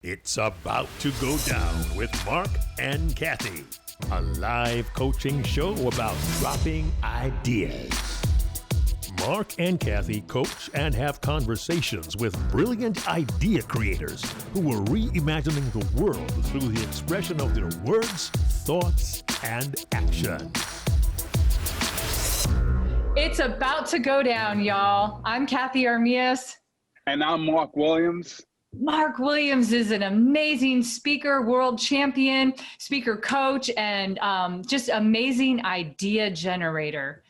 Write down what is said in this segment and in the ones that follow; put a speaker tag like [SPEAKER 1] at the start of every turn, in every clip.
[SPEAKER 1] It's about to go down with Marc and Cathey, a live coaching show about dropping ideas. Marc and Cathey coach and have conversations with brilliant idea creators who are reimagining the world through the expression of their words, thoughts, and action.
[SPEAKER 2] It's about to go down, y'all. I'm Cathey Armillas.
[SPEAKER 3] And I'm Marc Williams.
[SPEAKER 2] Marc Williams is an amazing speaker, world champion, speaker coach, and just amazing idea generator.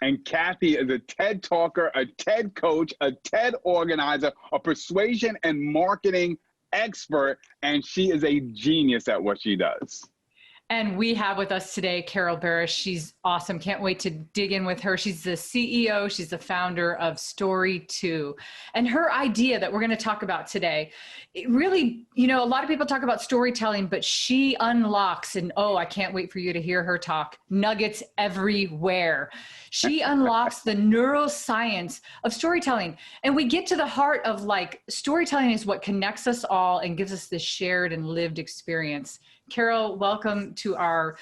[SPEAKER 3] And Cathey is a TED talker, a TED coach, a TED organizer, a persuasion and marketing expert, and she is a genius at what she does.
[SPEAKER 2] And we have with us today Carol Barash. She's awesome. Can't wait to dig in with her. She's the CEO. She's the founder of Story2. And her idea that we're going to talk about today, it really, a lot of people talk about storytelling, but she unlocks, and I can't wait for you to hear her talk, nuggets everywhere. She unlocks the neuroscience of storytelling. And we get to the heart of storytelling is what connects us all and gives us this shared and lived experience. Carol, welcome to our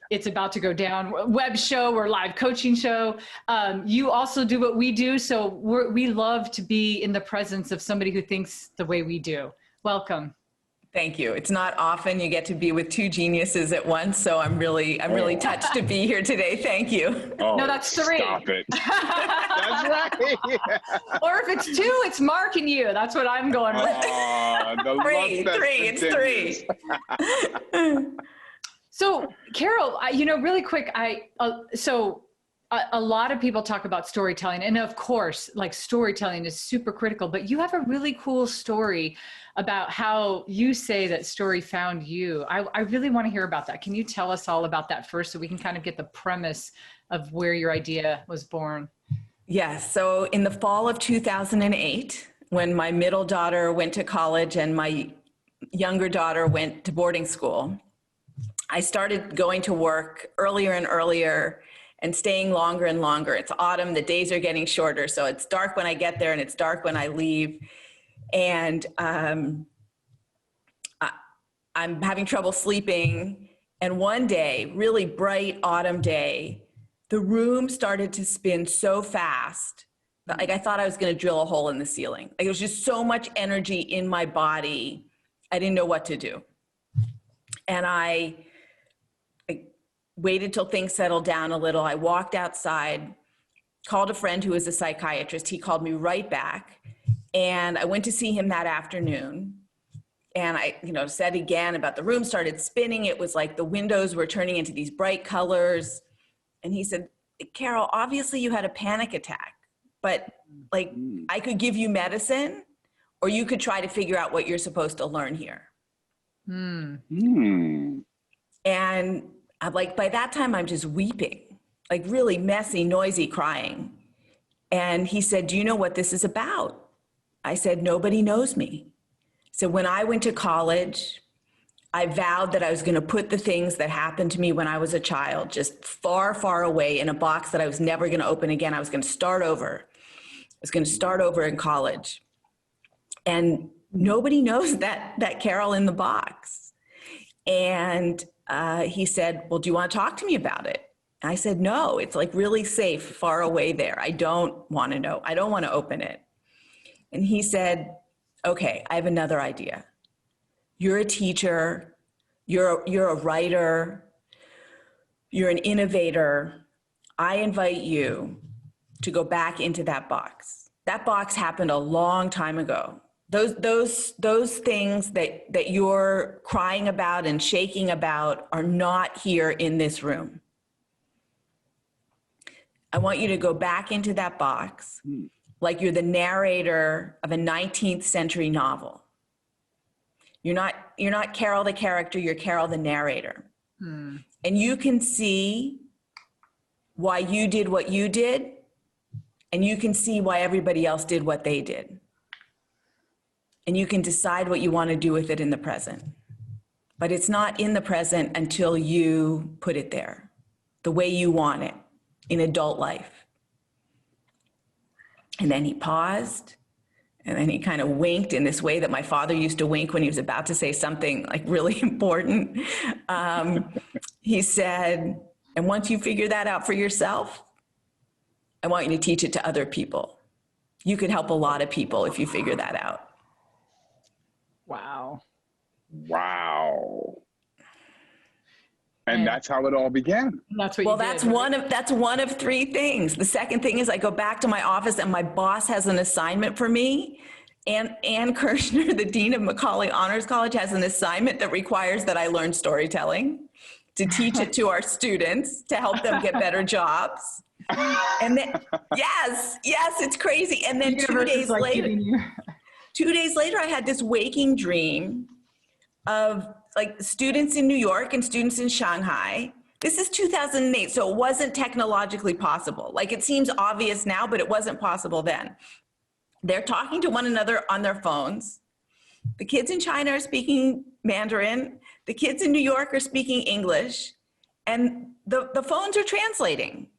[SPEAKER 2] It's About to Go Down web show or live coaching show. You also do what we do, so we love to be in the presence of somebody who thinks the way we do. Welcome.
[SPEAKER 4] Thank you. It's not often you get to be with two geniuses at once, so I'm really touched to be here today. Thank you.
[SPEAKER 3] Oh,
[SPEAKER 2] no, that's three.
[SPEAKER 3] Stop it. That's right.
[SPEAKER 2] Or if it's two, it's Marc and you. That's what I'm going with.
[SPEAKER 4] It's three.
[SPEAKER 2] So, Carol, really quick, a lot of people talk about storytelling, and of course, storytelling is super critical, but you have a really cool story about how you say that story found you. I really want to hear about that. Can you tell us all about that first so we can kind of get the premise of where your idea was born?
[SPEAKER 4] Yes. So in the fall of 2008, when my middle daughter went to college and my younger daughter went to boarding school, I started going to work earlier and earlier and staying longer and longer. It's autumn, the days are getting shorter, so it's dark when I get there and it's dark when I leave. And I'm having trouble sleeping. And one day, really bright autumn day, the room started to spin so fast that I thought I was going to drill a hole in the ceiling. There was just so much energy in my body, I didn't know what to do. And I waited till things settled down a little. I walked outside, called a friend who was a psychiatrist. He called me right back. And I went to see him that afternoon. And I, said again about the room started spinning. It was like the windows were turning into these bright colors. And he said, Carol, obviously you had a panic attack, but I could give you medicine or you could try to figure out what you're supposed to learn here. And I'm by that time I'm just weeping, really messy, noisy crying. And he said, do you know what this is about? I said, nobody knows me. So when I went to college, I vowed that I was going to put the things that happened to me when I was a child just far, far away in a box that I was never going to open again. I was going to start over. I was going to start over in college. And nobody knows that Carol in the box. And he said, well, do you want to talk to me about it? And I said, no, it's really safe, far away there. I don't want to know. I don't want to open it. And he said, okay, I have another idea. You're a teacher, you're a writer, you're an innovator. I invite you to go back into that box. That box happened a long time ago. Those things that you're crying about and shaking about are not here in this room. I want you to go back into that box like you're the narrator of a 19th century novel. You're not Carol the character, you're Carol the narrator. And you can see why you did what you did, and you can see why everybody else did what they did. And you can decide what you want to do with it in the present. But it's not in the present until you put it there, the way you want it in adult life. And then he paused, And then he kind of winked in this way that my father used to wink when he was about to say something like really important. He said, and once you figure that out for yourself, I want you to teach it to other people. You could help a lot of people if you figure that out.
[SPEAKER 2] Wow.
[SPEAKER 3] Wow. And that's how it all began.
[SPEAKER 2] That's what
[SPEAKER 4] well,
[SPEAKER 2] you
[SPEAKER 4] that's
[SPEAKER 2] did,
[SPEAKER 4] that's one of three things. The second thing is I go back to my office and my boss has an assignment for me. And Ann Kirshner, the Dean of Macaulay Honors College, has an assignment that requires that I learn storytelling to teach it to our students to help them get better jobs. And then, yes, it's crazy. And then
[SPEAKER 2] The
[SPEAKER 4] 2
[SPEAKER 2] universe
[SPEAKER 4] days
[SPEAKER 2] is like
[SPEAKER 4] later,
[SPEAKER 2] giving you-
[SPEAKER 4] 2 days later, I had this waking dream of like students in New York and students in Shanghai. This is 2008, so it wasn't technologically possible. Like it seems obvious now, but it wasn't possible then. They're talking to one another on their phones. The kids in China are speaking Mandarin. The kids in New York are speaking English. And the phones are translating.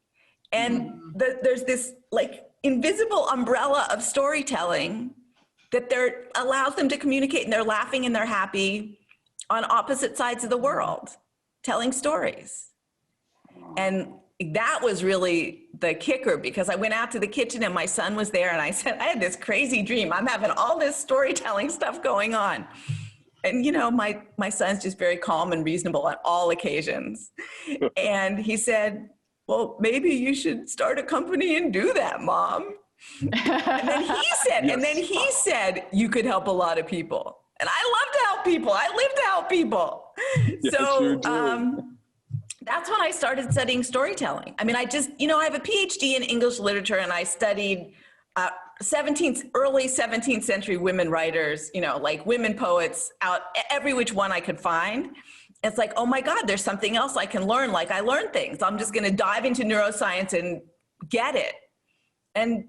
[SPEAKER 4] And there's this like invisible umbrella of storytelling that allows them to communicate, and they're laughing and they're happy on opposite sides of the world, telling stories. And that was really the kicker, because I went out to the kitchen and my son was there and I said, I had this crazy dream. I'm having all this storytelling stuff going on. And you know, my son's just very calm and reasonable on all occasions. And he said, well, maybe you should start a company and do that, Mom. And then he said, you could help a lot of people. And I love to help people. I live to help people.
[SPEAKER 3] Yes,
[SPEAKER 4] So
[SPEAKER 3] you do.
[SPEAKER 4] that's when I started studying storytelling. I mean, I have a PhD in English literature, and I studied early 17th century women writers, like women poets, out every which one I could find. It's like, oh my God, there's something else I can learn. Like I learn things. I'm just going to dive into neuroscience and get it. And,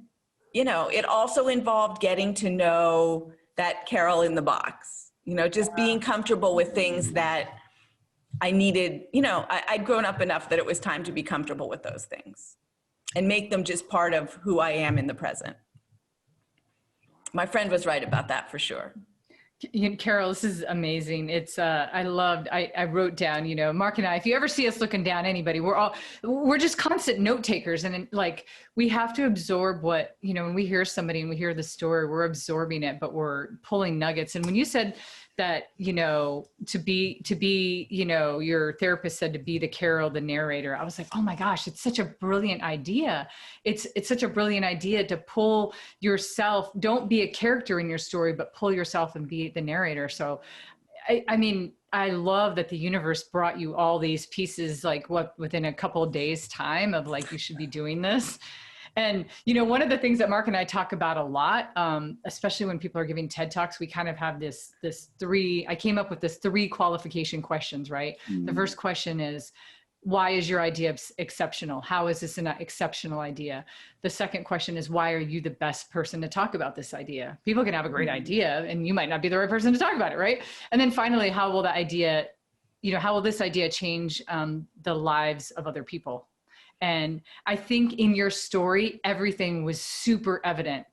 [SPEAKER 4] it also involved getting to know that Carol in the box, just being comfortable with things that I needed. I'd grown up enough that it was time to be comfortable with those things and make them just part of who I am in the present. My friend was right about that for sure.
[SPEAKER 2] Carol, this is amazing. It's, I wrote down, Marc and I, if you ever see us looking down anybody, we're just constant note takers. And like, we have to absorb what, when we hear somebody and we hear the story, we're absorbing it, but we're pulling nuggets. And when you said that, to be, your therapist said to be the Carol, the narrator, I was like, oh my gosh, it's such a brilliant idea. It's such a brilliant idea to pull yourself, don't be a character in your story, but pull yourself and be the narrator. So, I mean, I love that the universe brought you all these pieces, like within a couple of days time of like, you should be doing this. And, one of the things that Marc and I talk about a lot, especially when people are giving TED Talks, we kind of have I came up with this 3 qualification questions, right? Mm-hmm. The first question is, why is your idea exceptional? How is this an exceptional idea? The second question is, why are you the best person to talk about this idea? People can have a great idea and you might not be the right person to talk about it, right? And then finally, how will this idea change the lives of other people? And I think in your story, everything was super evident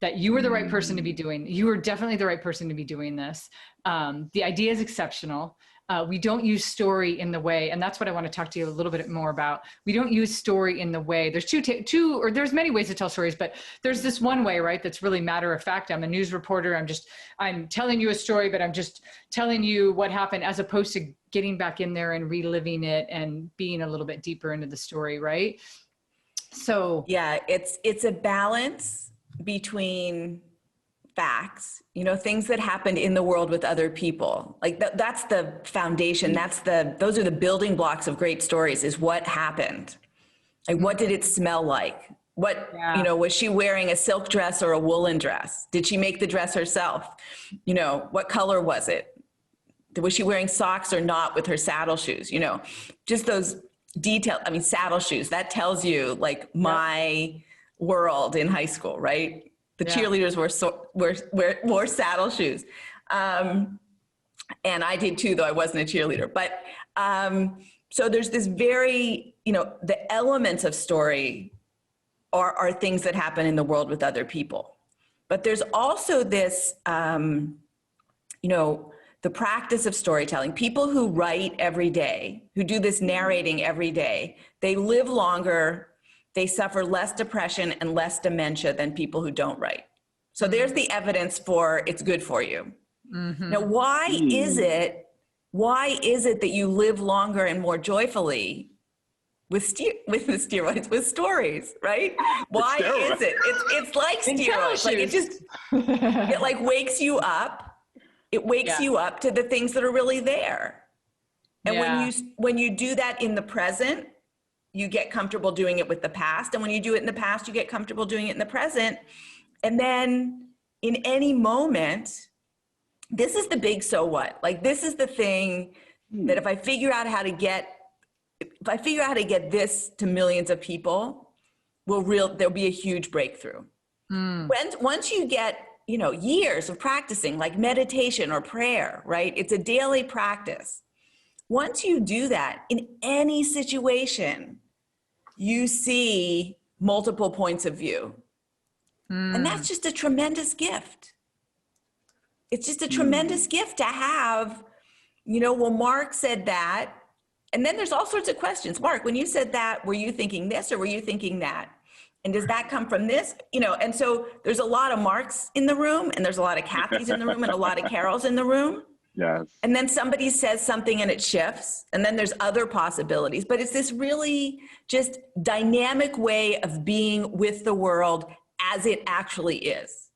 [SPEAKER 2] that you were the right person to be doing. You were definitely the right person to be doing this. The idea is exceptional. We don't use story in the way, and that's what I want to talk to you a little bit more about. We don't use story in the way. There's there's many ways to tell stories, but there's this one way, right? That's really matter of fact. I'm a news reporter. I'm telling you a story, but I'm just telling you what happened, as opposed to getting back in there and reliving it and being a little bit deeper into the story, right? So
[SPEAKER 4] yeah, it's a balance between facts, things that happened in the world with other people. Like that's the foundation. Those are the building blocks of great stories, is what happened. Like, what did it smell like? Was she wearing a silk dress or a woolen dress? Did she make the dress herself? What color was it? Was she wearing socks or not with her saddle shoes? Just those details. I mean, saddle shoes, that tells you like my world in high school, right? The cheerleaders wore saddle shoes. And I did too, though I wasn't a cheerleader. But so there's this very, the elements of story are things that happen in the world with other people. But there's also this, the practice of storytelling. People who write every day, who do this narrating every day, they live longer, they suffer less depression and less dementia than people who don't write. So there's the evidence for it's good for you. Mm-hmm. Now, why is it that you live longer and more joyfully with steroids, with stories, right? Why is it? It's like steroids. Like it just, it like wakes you up. It wakes you up to the things that are really there. And when you do that in the present, you get comfortable doing it with the past. And when you do it in the past, you get comfortable doing it in the present. And then in any moment, this is the big so what. Like this is the thing that if I figure out how to get this to millions of people, there'll be a huge breakthrough. Once you get years of practicing, like meditation or prayer, right? It's a daily practice. Once you do that in any situation, you see multiple points of view. And that's just a tremendous gift. It's just a tremendous gift to have, well, Marc said that. And then there's all sorts of questions. Marc, when you said that, were you thinking this or were you thinking that? And does that come from this? And so there's a lot of Marcs in the room, and there's a lot of Catheys in the room, and a lot of Carols in the room.
[SPEAKER 3] Yes.
[SPEAKER 4] And then somebody says something and it shifts, and then there's other possibilities. But it's this really just dynamic way of being with the world as it actually is.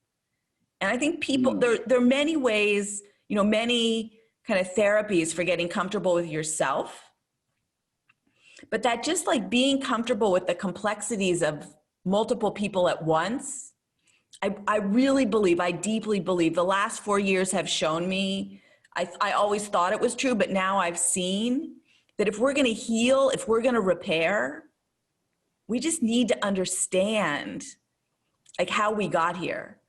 [SPEAKER 4] And I think people, there are many ways, many kind of therapies for getting comfortable with yourself. But that just like being comfortable with the complexities of multiple people at once, I really believe, I deeply believe the last 4 years have shown me, I always thought it was true, but now I've seen that if we're going to heal, if we're going to repair, we just need to understand like how we got here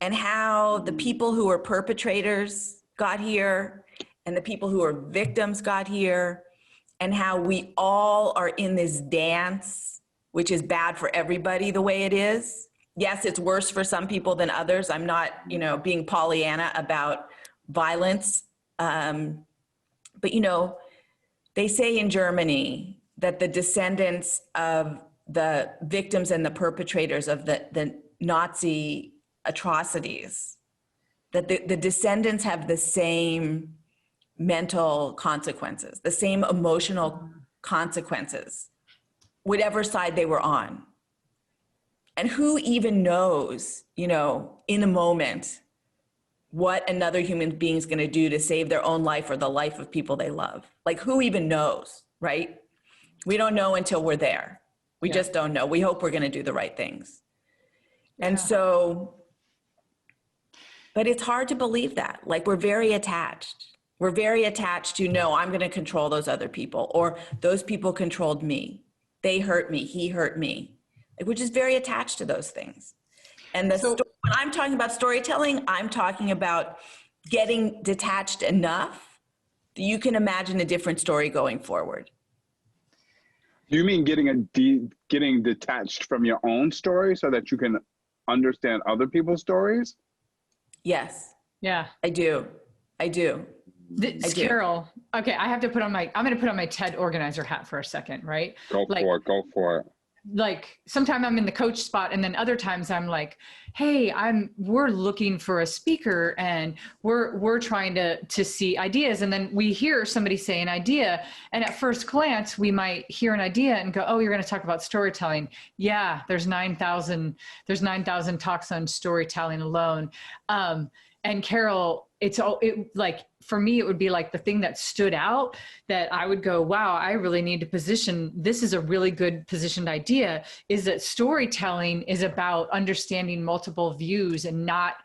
[SPEAKER 4] and how the people who are perpetrators got here and the people who are victims got here, and how we all are in this dance, which is bad for everybody the way it is. Yes, it's worse for some people than others. I'm not, being Pollyanna about violence. But, they say in Germany that the descendants of the victims and the perpetrators of the Nazi atrocities, that the descendants have the same mental consequences, the same emotional consequences, whatever side they were on. And who even knows, in a moment, what another human being is going to do to save their own life or the life of people they love? Like, who even knows, right? We don't know until we're there. We just don't know. We hope we're going to do the right things. And so, but it's hard to believe that. Like, we're very attached. We're very attached to, no, I'm going to control those other people, or those people controlled me. They hurt me. He hurt me. Like, we're just very attached to those things. And when I'm talking about storytelling, I'm talking about getting detached enough that you can imagine a different story going forward.
[SPEAKER 3] Do you mean getting detached from your own story so that you can understand other people's stories?
[SPEAKER 4] Yes.
[SPEAKER 2] Yeah.
[SPEAKER 4] I do.
[SPEAKER 2] Carol, okay, I'm going to put on my TED organizer hat for a second, right?
[SPEAKER 3] Go for it.
[SPEAKER 2] Like, sometimes I'm in the coach spot, and then other times I'm like, hey, we're looking for a speaker, and we're trying to see ideas. And then we hear somebody say an idea, and at first glance, we might hear an idea and go, oh, you're going to talk about storytelling. Yeah, there's 9,000 talks on storytelling alone. And Carol, for me, it would be like the thing that stood out that I would go, wow, I really need to position. This is a really good positioned idea, is that storytelling is about understanding multiple views and not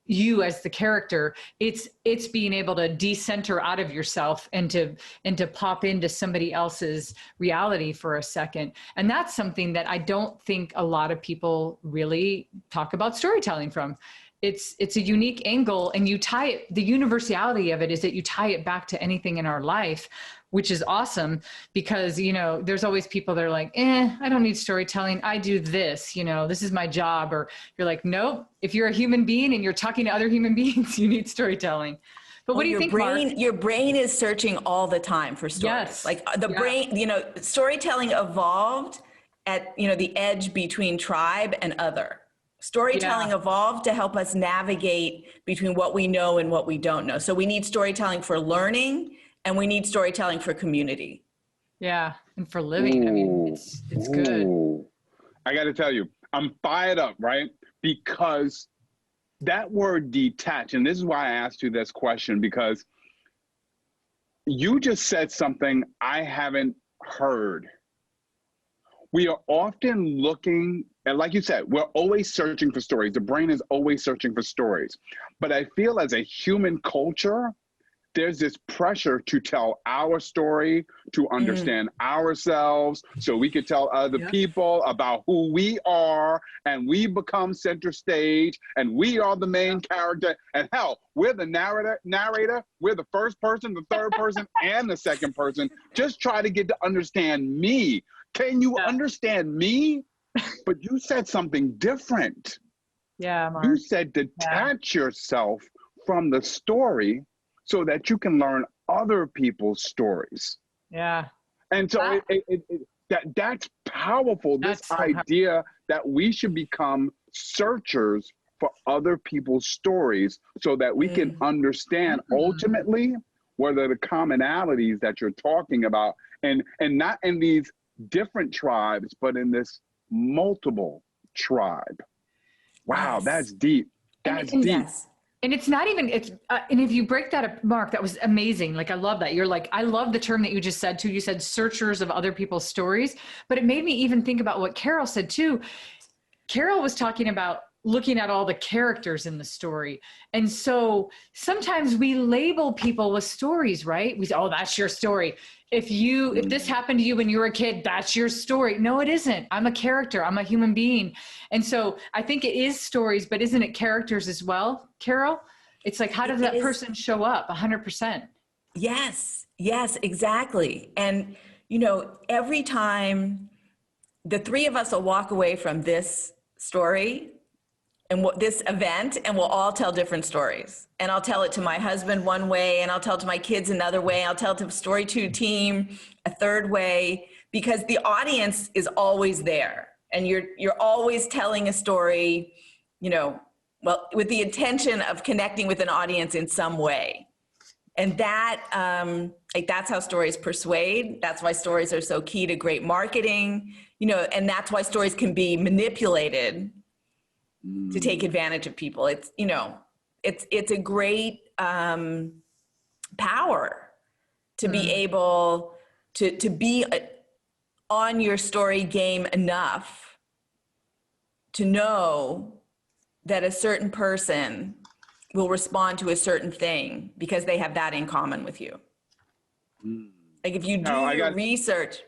[SPEAKER 2] you as the character. It's being able to decenter out of yourself and to pop into somebody else's reality for a second. And that's something that I don't think a lot of people really talk about storytelling from. it's a unique angle, and you tie it, the universality of it is that you tie it back to anything in our life, which is awesome because, you know, there's always people that are like, I don't need storytelling. I do this, you know, this is my job. Or you're like, nope, if you're a human being and you're talking to other human beings, you need storytelling. But what do you think, Marc?
[SPEAKER 4] Your brain is searching all the time for stories.
[SPEAKER 2] Yes.
[SPEAKER 4] Like the brain, you know, storytelling evolved at, you know, the edge between tribe and other. Storytelling evolved to help us navigate between what we know and what we don't know. So we need storytelling for learning, and we need storytelling for community.
[SPEAKER 2] Yeah, and for living. I mean, it's good.
[SPEAKER 3] I got to tell you, I'm fired up, right? Because that word detach, and this is why I asked you this question, because you just said something I haven't heard. We are often looking, and like you said, we're always searching for stories. The brain is always searching for stories. But I feel as a human culture, there's this pressure to tell our story, to understand ourselves, so we could tell other people about who we are, and we become center stage, and we are the main character. And hell, we're the narrator, we're the first person, the third person, and the second person. Just try to get to understand me. Can you understand me? But you said something different.
[SPEAKER 2] Yeah, Marc.
[SPEAKER 3] You said detach yourself from the story so that you can learn other people's stories.
[SPEAKER 2] Yeah.
[SPEAKER 3] And so that's powerful, this idea that we should become searchers for other people's stories so that we can understand ultimately what are the commonalities that you're talking about, and not in these different tribes, but in this multiple tribe. Wow, that's deep. That's deep.
[SPEAKER 2] Yes. And it's not even, and if you break that up, Marc, that was amazing. Like, I love that. You're like, I love the term that you just said too. You said searchers of other people's stories, but it made me even think about what Carol said too. Carol was talking about looking at all the characters in the story. And so sometimes we label people with stories, right? We say, oh, that's your story. If this happened to you when you were a kid, that's your story. No, it isn't. I'm a character. I'm a human being. And so I think it is stories, but isn't it characters as well, Carol? It's like, how does that person show up 100%?
[SPEAKER 4] Yes, exactly. And, you know, every time the three of us will walk away from this story and this event, and we'll all tell different stories. And I'll tell it to my husband one way, and I'll tell it to my kids another way. I'll tell it to the Story2 team a third way, because the audience is always there. And you're always telling a story, you know, well, with the intention of connecting with an audience in some way. And that, that's how stories persuade. That's why stories are so key to great marketing, you know, and that's why stories can be manipulated to take advantage of people. It's, you know, it's a great power to be able to be on your story game enough to know that a certain person will respond to a certain thing because they have that in common with you. Like if you do your research.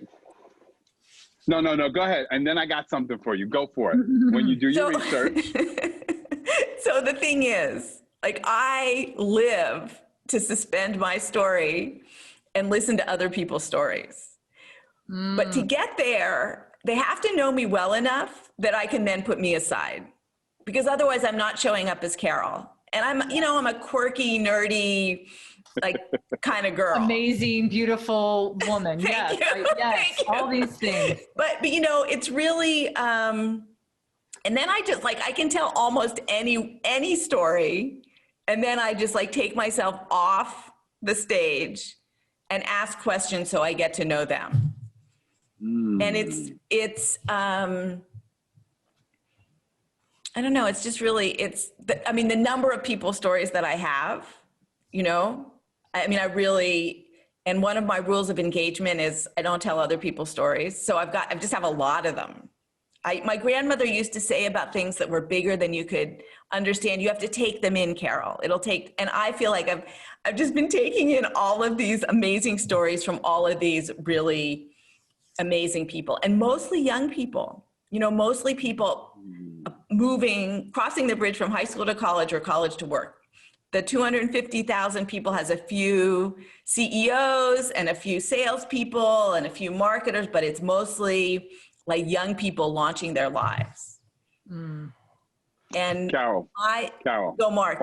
[SPEAKER 3] No, go ahead. And then I got something for you. Go for it. When you do your research.
[SPEAKER 4] So the thing is, like, I live to suspend my story and listen to other people's stories. But to get there, they have to know me well enough that I can then put me aside. Because otherwise I'm not showing up as Carol. And I'm a quirky, nerdy, like kind of girl.
[SPEAKER 2] Amazing, beautiful woman. Yes, yes, all these things.
[SPEAKER 4] But you know, it's really, and then I just I can tell almost any story, and then I just take myself off the stage and ask questions so I get to know them. And it's I don't know, it's just really, the number of people's stories that I have, you know, and one of my rules of engagement is I don't tell other people's stories. So I just have a lot of them. My grandmother used to say about things that were bigger than you could understand, you have to take them in, Carol. And I feel like I've just been taking in all of these amazing stories from all of these really amazing people, and mostly young people, you know, mostly people crossing the bridge from high school to college or college to work. The 250,000 people has a few CEOs and a few salespeople and a few marketers, but it's mostly like young people launching their lives. Mm. And
[SPEAKER 3] Carol,
[SPEAKER 4] go Mark.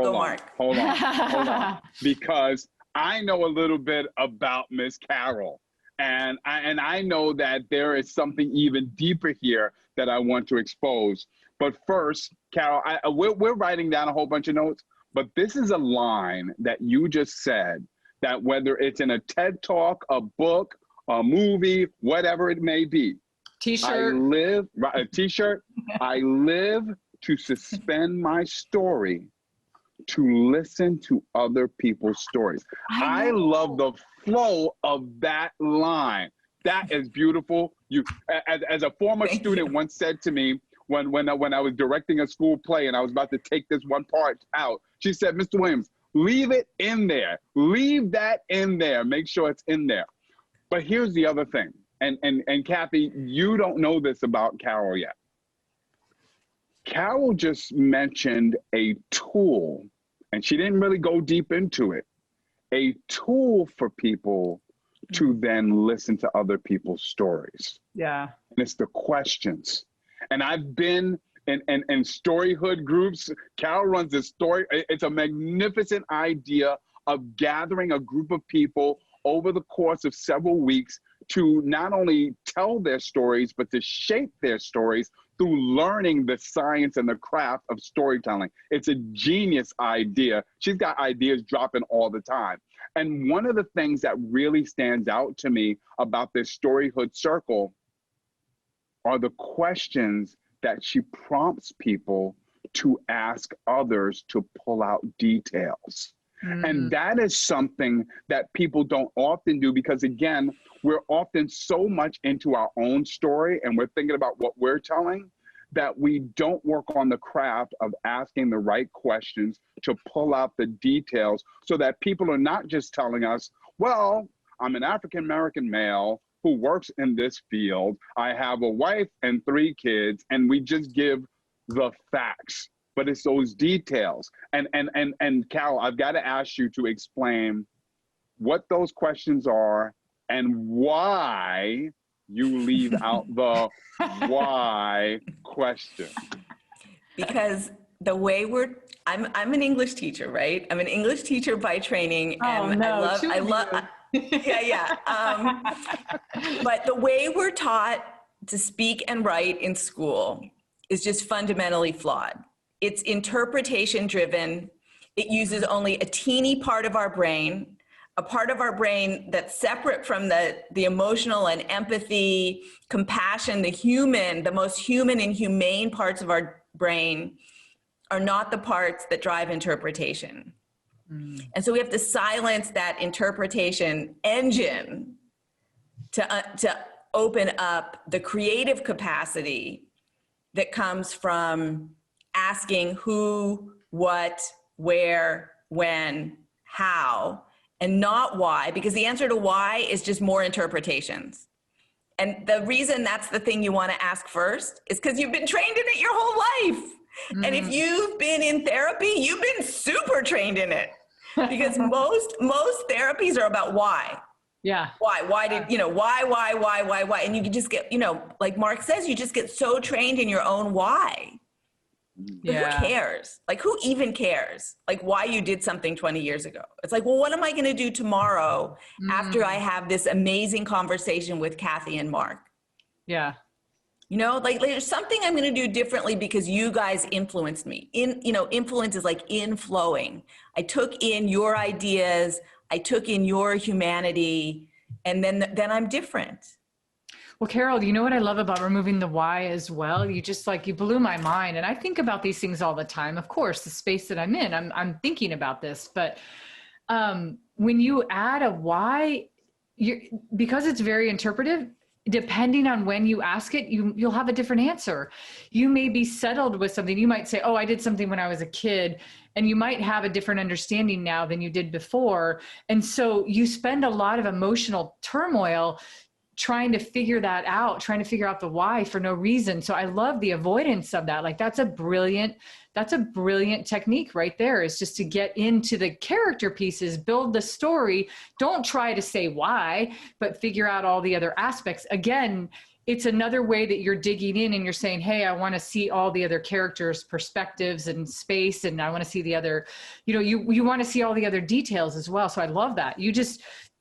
[SPEAKER 3] Hold on. Because I know a little bit about Miss Carol, and I know that there is something even deeper here that I want to expose. But first, Carol, we're writing down a whole bunch of notes, but this is a line that you just said, that whether it's in a TED Talk, a book, a movie, whatever it may be.
[SPEAKER 2] T-shirt.
[SPEAKER 3] A T-shirt. I live to suspend my story to listen to other people's stories. I love the flow of that line. That is beautiful. You, as a former student once said to me, when I was directing a school play and I was about to take this one part out, she said, Mr. Williams, leave it in there. Leave that in there. Make sure it's in there. But here's the other thing. And Cathey, you don't know this about Carol yet. Carol just mentioned a tool, and she didn't really go deep into it, a tool for people to then listen to other people's stories.
[SPEAKER 2] Yeah.
[SPEAKER 3] And it's the questions. And I've been in storyhood groups. Carol runs this story. It's a magnificent idea of gathering a group of people over the course of several weeks to not only tell their stories, but to shape their stories through learning the science and the craft of storytelling. It's a genius idea. She's got ideas dropping all the time. And one of the things that really stands out to me about this Storyhood Circle are the questions that she prompts people to ask others to pull out details. And that is something that people don't often do because, again, we're often so much into our own story and we're thinking about what we're telling that we don't work on the craft of asking the right questions to pull out the details so that people are not just telling us, well, I'm an African-American male who works in this field. I have a wife and 3 kids, and we just give the facts. But it's those details. And Carol, I've got to ask you to explain what those questions are and why you leave out the why question.
[SPEAKER 4] Because the way I'm an English teacher, right? I'm an English teacher by training, and I love. But the way we're taught to speak and write in school is just fundamentally flawed. It's interpretation driven. It uses only a teeny part of our brain, a part of our brain that's separate from the emotional and empathy, compassion, the most human and humane parts of our brain are not the parts that drive interpretation. And so we have to silence that interpretation engine to open up the creative capacity that comes from asking who, what, where, when, how, and not why, because the answer to why is just more interpretations. And the reason that's the thing you want to ask first is because you've been trained in it your whole life. And if you've been in therapy, you've been super trained in it, because most therapies are about why.
[SPEAKER 2] Yeah.
[SPEAKER 4] Why did, why? And you can just get, like Marc says, you just get so trained in your own why. Yeah. Who cares? Like, who even cares? Like, why you did something 20 years ago? It's like, well, what am I going to do tomorrow after I have this amazing conversation with Cathey and Marc?
[SPEAKER 2] Yeah.
[SPEAKER 4] Like there's something I'm going to do differently because you guys influenced me. Influence is like inflowing. I took in your ideas, I took in your humanity, and then I'm different.
[SPEAKER 2] Well, Carol, you know what I love about removing the why as well? You blew my mind. And I think about these things all the time. Of course, the space that I'm in, I'm thinking about this. But when you add a why, because it's very interpretive, depending on when you ask it, you'll have a different answer. You may be settled with something. You might say, oh, I did something when I was a kid. And you might have a different understanding now than you did before. And so you spend a lot of emotional turmoil trying to figure that out, trying to figure out the why for no reason. So I love the avoidance of that. Like that's a brilliant technique right there, is just to get into the character pieces, build the story. Don't try to say why, but figure out all the other aspects. Again, it's another way that you're digging in and you're saying, hey, I want to see all the other characters' perspectives and space. And I want to see the other, you want to see all the other details as well. So I love that.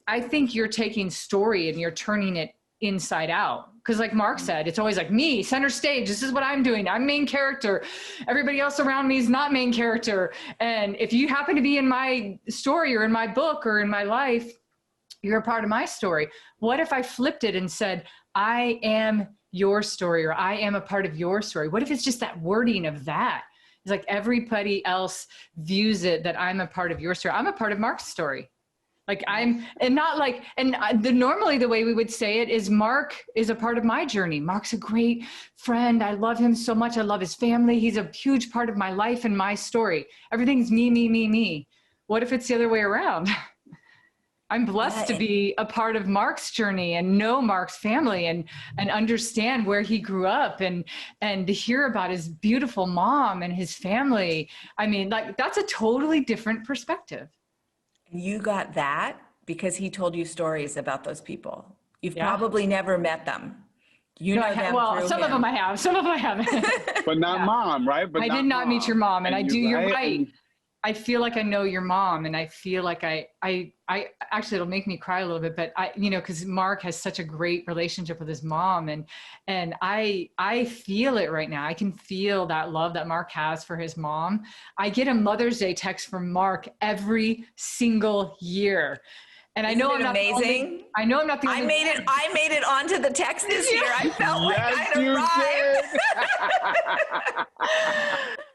[SPEAKER 2] I think you're taking story and you're turning it inside out. Because like Marc said, it's always like me, center stage. This is what I'm doing. I'm main character. Everybody else around me is not main character. And if you happen to be in my story or in my book or in my life, you're a part of my story. What if I flipped it and said, I am your story, or I am a part of your story? What if it's just that wording of that? It's like everybody else views it that I'm a part of your story. I'm a part of Marc's story. Like normally the way we would say it is Marc is a part of my journey. Marc's a great friend. I love him so much. I love his family. He's a huge part of my life and my story. Everything's me, me, me, me. What if it's the other way around? I'm blessed to be a part of Marc's journey and know Marc's family and understand where he grew up and to hear about his beautiful mom and his family. I mean, like that's a totally different perspective.
[SPEAKER 4] You got that because he told you stories about those people. You've probably never met them.
[SPEAKER 2] Some of them I have, some of them I haven't.
[SPEAKER 3] But not mom, right? But
[SPEAKER 2] I did not meet your mom, and I do. You're right. I feel like I know your mom, and I feel like I actually, it'll make me cry a little bit, but because Marc has such a great relationship with his mom, and I feel it right now. I can feel that love that Marc has for his mom. I get a Mother's Day text from Marc every single year. And I know I'm not amazing. I know I'm not the only.
[SPEAKER 4] I made it onto the text this year. I felt like I'd arrived.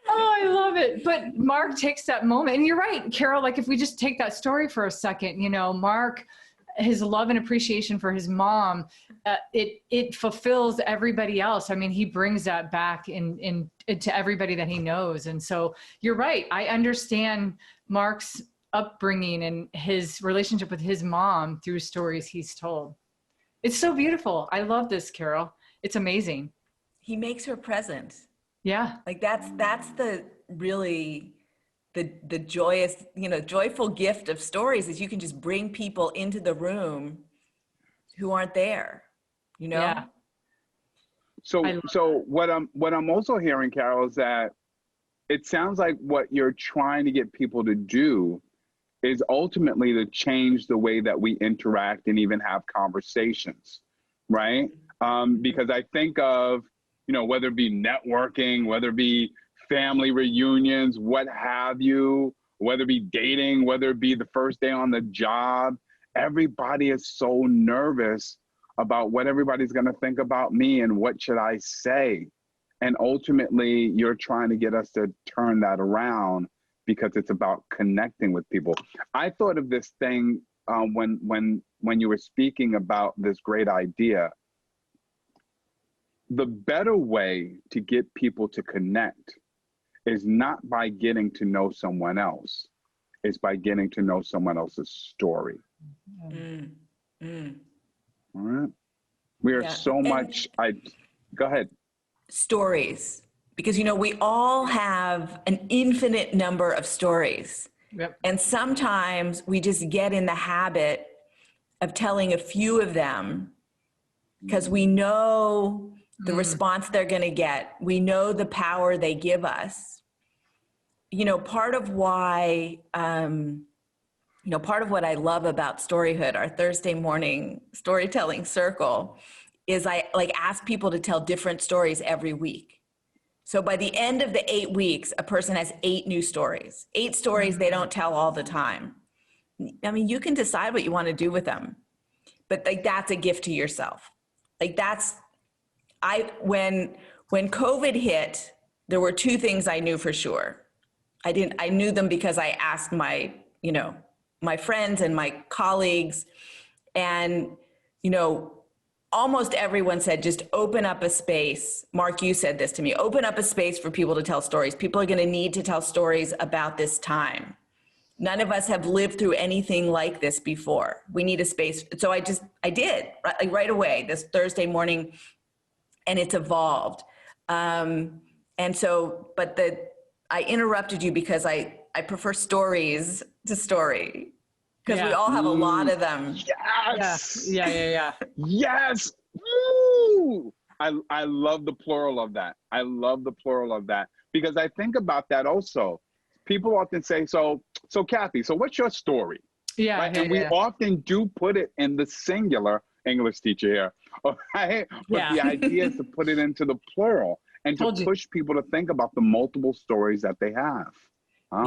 [SPEAKER 2] Oh, I love it. But Marc takes that moment, and you're right, Carol. Like if we just take that story for a second, Marc, his love and appreciation for his mom, it fulfills everybody else. I mean, he brings that back into everybody that he knows. And so you're right. I understand Marc's upbringing and his relationship with his mom through stories he's told. It's so beautiful. I love this, Carol. It's amazing.
[SPEAKER 4] He makes her present.
[SPEAKER 2] Yeah.
[SPEAKER 4] Like that's the really the joyous, joyful gift of stories is you can just bring people into the room who aren't there,
[SPEAKER 2] Yeah.
[SPEAKER 3] So what I'm also hearing, Carol, is that it sounds like what you're trying to get people to do is ultimately to change the way that we interact and even have conversations, right? Because I think of, whether it be networking, whether it be family reunions, what have you, whether it be dating, whether it be the first day on the job, everybody is so nervous about what everybody's going to think about me and what should I say. And ultimately, you're trying to get us to turn that around because it's about connecting with people. I thought of this thing when you were speaking about this great idea. The better way to get people to connect is not by getting to know someone else. It's by getting to know someone else's story. All right. We are so much, go ahead.
[SPEAKER 4] Stories. Because, we all have an infinite number of stories.
[SPEAKER 2] Yep.
[SPEAKER 4] And sometimes we just get in the habit of telling a few of them because we know the response they're going to get. We know the power they give us. Part of why, part of what I love about Storyhood, our Thursday morning storytelling circle, is I ask people to tell different stories every week. So by the end of the 8 weeks, a person has 8 new stories, 8 stories they don't tell all the time. I mean, you can decide what you want to do with them, but that's a gift to yourself. When COVID hit, there were 2 things I knew for sure. I knew them because I asked my friends and my colleagues, and, almost everyone said, just open up a space. Marc, you said this to me, open up a space for people to tell stories. People are going to need to tell stories about this time. None of us have lived through anything like this before. We need a space. So I did right away this Thursday morning, and it's evolved. I interrupted you because I prefer stories to story, because we all have a lot of them.
[SPEAKER 3] Yes.
[SPEAKER 2] Yeah.
[SPEAKER 3] Yes. Woo! I love the plural of that. I love the plural of that, because I think about that also. People often say, so Cathey, so what's your story?
[SPEAKER 2] Yeah.
[SPEAKER 3] Right?
[SPEAKER 2] Yeah,
[SPEAKER 3] and we often do put it in the singular, English teacher here. Right? But the idea is to put it into the plural and to push people to think about the multiple stories that they have. Oh.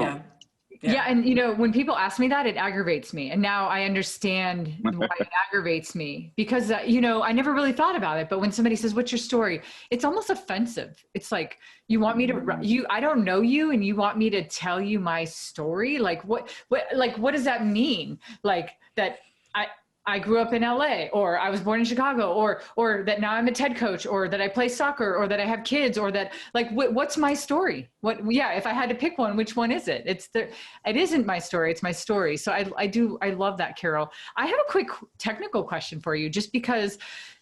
[SPEAKER 2] Yeah. And when people ask me that, it aggravates me. And now I understand why it aggravates me, because, I never really thought about it. But when somebody says, what's your story? It's almost offensive. It's like, you want me to, I don't know you, and you want me to tell you my story? Like, what does that mean? Like that I grew up in LA, or I was born in Chicago, or that now I'm a TED coach, or that I play soccer, or that I have kids, or that, like, what's my story? If I had to pick one, which one is it? It isn't my story. It's my story. So I love that, Carol. I have a quick technical question for you, just because,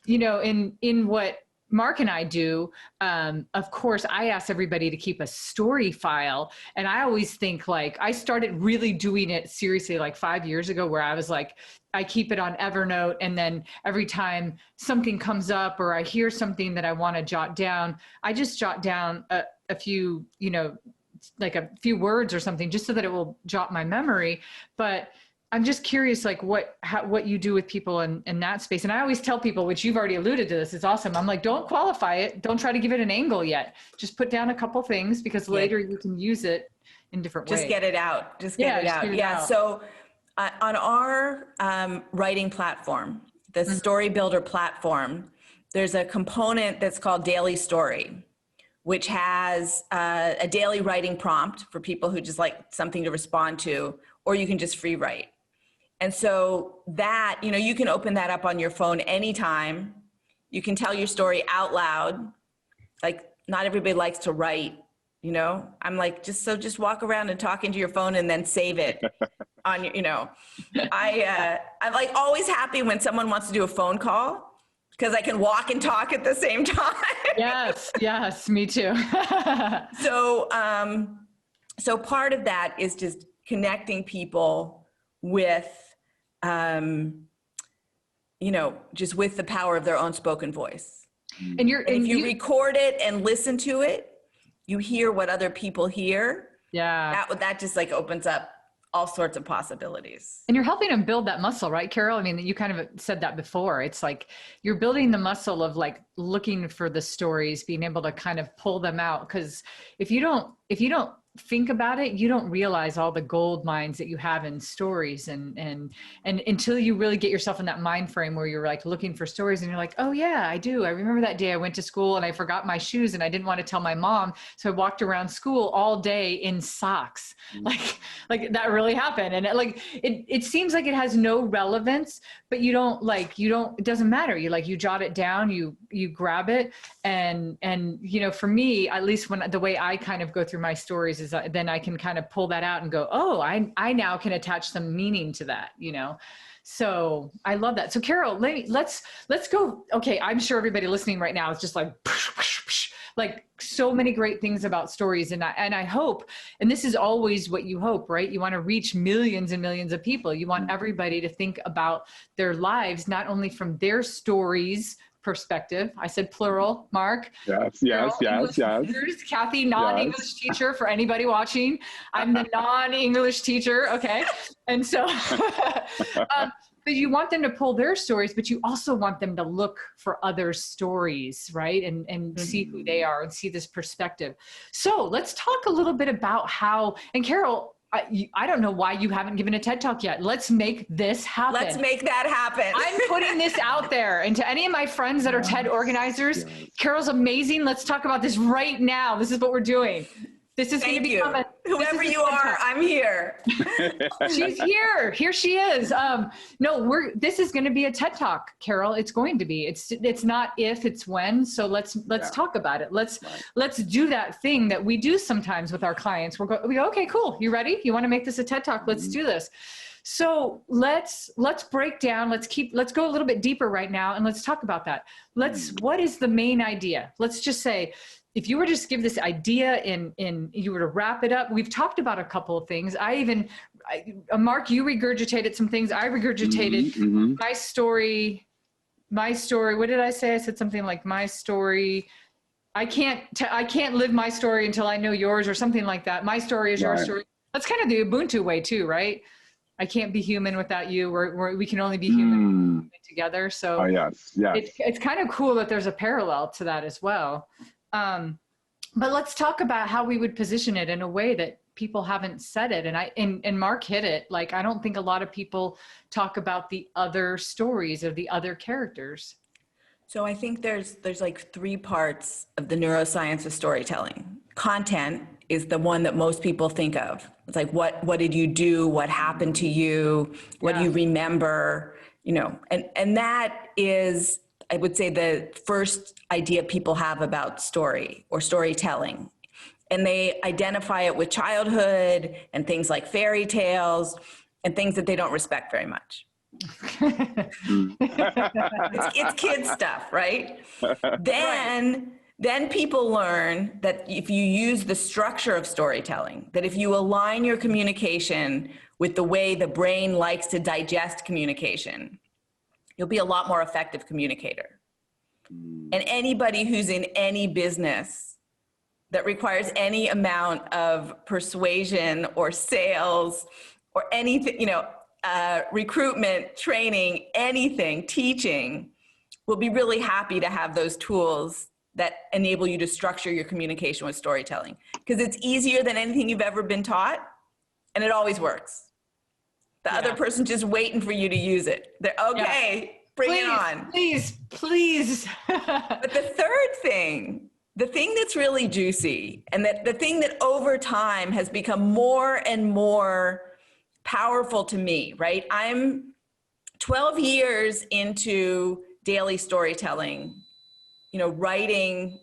[SPEAKER 2] in what Marc and I do, of course, I ask everybody to keep a story file. And I always think, like, I started really doing it seriously like 5 years ago, where I was like, I keep it on Evernote. And then every time something comes up or I hear something that I want to jot down, I just jot down a few, like a few words or something, just so that it will jot my memory. But I'm just curious, like what you do with people in that space. And I always tell people, which you've already alluded to this, it's awesome. I'm like, don't qualify it. Don't try to give it an angle yet. Just put down a couple things, because later you can use it in different ways.
[SPEAKER 4] Just get it out. Just get it out. So on our writing platform, the Story Builder platform, there's a component that's called Daily Story, which has a daily writing prompt for people who just like something to respond to, or you can just free write. And so that, you can open that up on your phone anytime. You can tell your story out loud. Like, not everybody likes to write, I'm like, just walk around and talk into your phone and then save it on your, I'm like always happy when someone wants to do a phone call, because I can walk and talk at the same time.
[SPEAKER 2] Yes, me too.
[SPEAKER 4] So part of that is just connecting people with, just with the power of their own spoken voice. And if you record it and listen to it, you hear what other people hear. Yeah. That just like opens up all sorts of possibilities.
[SPEAKER 2] And you're helping them build that muscle, right, Carol? I mean, you kind of said that before. It's like you're building the muscle of like looking for the stories, being able to kind of pull them out. Because if you don't think about it, you don't realize all the gold mines that you have in stories, and until you really get yourself in that mind frame where you're like looking for stories and you're like, oh yeah, I do. I remember that day I went to school and I forgot my shoes and I didn't want to tell my mom. So I walked around school all day in socks. Like that really happened. And it seems like it has no relevance, but it doesn't matter. You jot it down, you grab it. And for me, at least the way I kind of go through my stories is then I can kind of pull that out and go, oh, I now can attach some meaning to that, So I love that. So Carol, let's go. Okay. I'm sure everybody listening right now is just like so many great things about stories. And I hope, and this is always what you hope, right? You want to reach millions and millions of people. You want everybody to think about their lives, not only from their stories perspective. I said plural, Marc.
[SPEAKER 3] Yes.
[SPEAKER 2] Teachers, Cathey, non-English teacher for anybody watching. I'm the non-English teacher. Okay. And so, but you want them to pull their stories, but you also want them to look for other stories, right? And see who they are and see this perspective. So let's talk a little bit about how, and Carol, I don't know why you haven't given a TED Talk yet. Let's make this happen.
[SPEAKER 4] Let's make that happen.
[SPEAKER 2] I'm putting this out there. And to any of my friends that are TED organizers, Carol's amazing. Let's talk about this right now. This is what we're doing. This is going to become
[SPEAKER 4] Whoever you are, I'm here.
[SPEAKER 2] She's here. Here she is. No, this is going to be a TED Talk, Carol. It's going to be. It's not if, it's when. So let's talk about it. Let's do that thing that we do sometimes with our clients. We go, okay, cool. You ready? You want to make this a TED Talk? Let's do this. So let's break down. Let's go a little bit deeper right now, and let's talk about that. What is the main idea? Let's just say, if you were to just give this idea you were to wrap it up, we've talked about a couple of things. Marc, you regurgitated some things. I regurgitated my story. What did I say? I said something like my story. I can't live my story until I know yours, or something like that. My story is your story. That's kind of the Ubuntu way too, right? I can't be human without you. We can only be human together. So
[SPEAKER 3] yes.
[SPEAKER 2] It's kind of cool that there's a parallel to that as well. But let's talk about how we would position it in a way that people haven't said it. And Marc hit it. Like, I don't think a lot of people talk about the other stories of the other characters.
[SPEAKER 4] So I think there's like three parts of the neuroscience of storytelling. Content is the one that most people think of. It's like, what did you do? What happened to you? What do you remember? And that is, I would say, the first idea people have about story or storytelling. And they identify it with childhood and things like fairy tales and things that they don't respect very much. It's kid stuff, right? Then people learn that if you use the structure of storytelling, that if you align your communication with the way the brain likes to digest communication, you'll be a lot more effective communicator. And anybody who's in any business that requires any amount of persuasion or sales or anything, recruitment, training, anything, teaching, will be really happy to have those tools that enable you to structure your communication with storytelling. Because it's easier than anything you've ever been taught, and it always works. The other person's just waiting for you to use it. They're okay, bring it on.
[SPEAKER 2] Please.
[SPEAKER 4] But the third thing, the thing that's really juicy, and that the thing that over time has become more and more powerful to me, right? I'm 12 years into daily storytelling, writing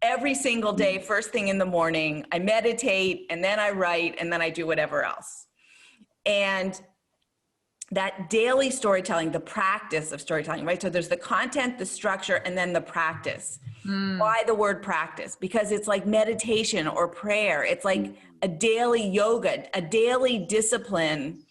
[SPEAKER 4] every single day, first thing in the morning. I meditate, and then I write, and then I do whatever else. And that daily storytelling, the practice of storytelling, right? So there's the content, the structure, and then the practice. Why the word practice? Because it's like meditation or prayer. It's like a daily yoga, a daily discipline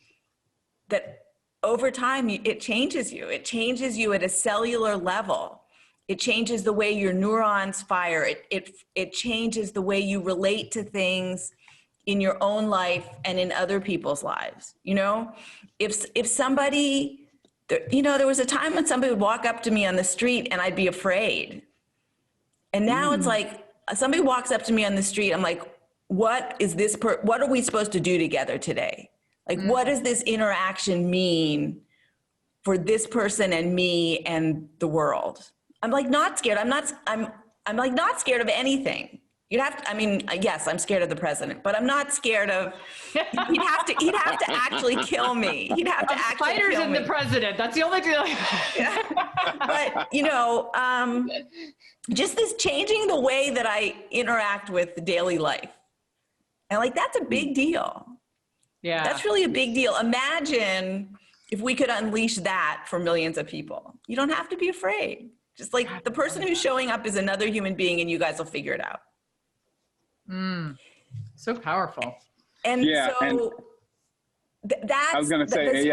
[SPEAKER 4] that over time, it changes you. It changes you at a cellular level. It changes the way your neurons fire. It changes the way you relate to things in your own life and in other people's lives. If somebody, there was a time when somebody would walk up to me on the street and I'd be afraid. And now it's like, somebody walks up to me on the street, I'm like, what are we supposed to do together today? Like, what does this interaction mean for this person and me and the world? I'm like, not scared. I'm like not scared of anything. Yes, I'm scared of the president, but I'm not scared of, he'd have to actually kill me. He'd have to actually
[SPEAKER 2] spiders
[SPEAKER 4] kill
[SPEAKER 2] in
[SPEAKER 4] me.
[SPEAKER 2] the president. That's the only thing.
[SPEAKER 4] But, just this changing the way that I interact with daily life. And like, that's a big deal.
[SPEAKER 2] Yeah.
[SPEAKER 4] That's really a big deal. Imagine if we could unleash that for millions of people. You don't have to be afraid. Just like the person who's showing up is another human being, and you guys will figure it out.
[SPEAKER 2] So powerful.
[SPEAKER 4] And that's,
[SPEAKER 3] I was going to say,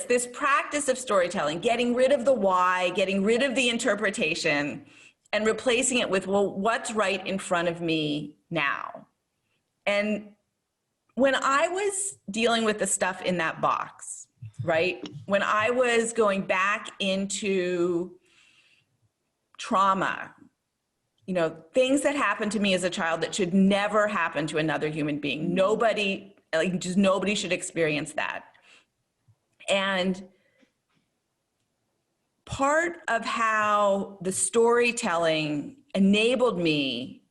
[SPEAKER 4] this practice of storytelling, getting rid of the why, getting rid of the interpretation, and replacing it with, well, what's right in front of me now? And when I was dealing with the stuff in that box, right? When I was going back into trauma, things that happened to me as a child that should never happen to another human being. Nobody should experience that. And part of how the storytelling enabled me